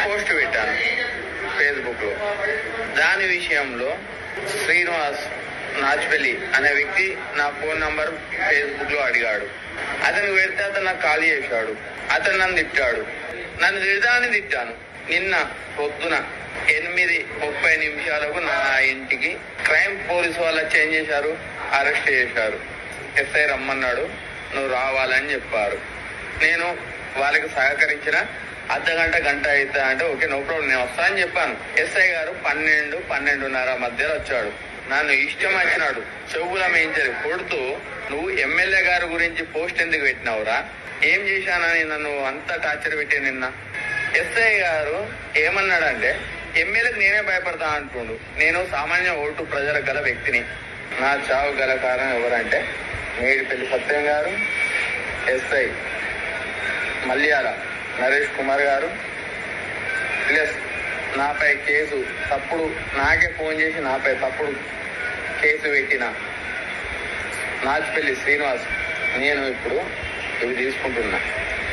Post పెట్టాను Facebook లో. దాని విషయంలో శ్రీనివాస్ నాచ్పల్లి అనే వ్యక్తి నా ఫోన్ నంబర్ ఫేస్బుక్ లో అడిగాడు. అతనికి పెడితే అతను నాకు కాల్ చేశాడు. అతను నన్ను తిట్టాడు. నన్ను తిట్టాను. నిన్న పొద్దున 8:30 నా ఇంటికి క్రైమ్ పోలీసు వాళ్ళు చేంజ్ చేశారు, అరెస్ట్ చేశారు. ఎస్ఐ రమ్మన్నాడు, నువ్వు రావాలని చెప్పారు. నేను వాళ్ళకి సహకరించిన గంట అవుతా అంటే ఓకే నో ప్రాబ్లం నేను వస్తా అని చెప్పాను. ఎస్ఐ గారు 12-12:30 మధ్యలో వచ్చాడు. నన్ను ఇష్టం వచ్చినాడు చెవుల మేయించారు కొడుతూ, నువ్వు ఎమ్మెల్యే గారి గురించి పోస్ట్ ఎందుకు పెట్టినావురా, ఏం చేశానని నన్ను అంత టార్చర్ పెట్టే. నిన్న ఎస్ఐ గారు ఏమన్నాడంటే ఎమ్మెల్యేకి నేనే భయపడతా అంటుండు. నేను సామాన్య ఓటు ప్రజలకు గల వ్యక్తిని. నా చావు గల కారణం ఎవరంటే మేడిపల్లి సత్యం గారు, ఎస్ఐ మల్యాల నరేష్ కుమార్ గారు, ప్లస్ నాపై కేసు తప్పుడు నాకే ఫోన్ చేసి నాపై తప్పుడు కేసు పెట్టిన నాచ్పల్లి శ్రీనివాస్. నేను ఇప్పుడు ఇవి తీసుకుంటున్నా.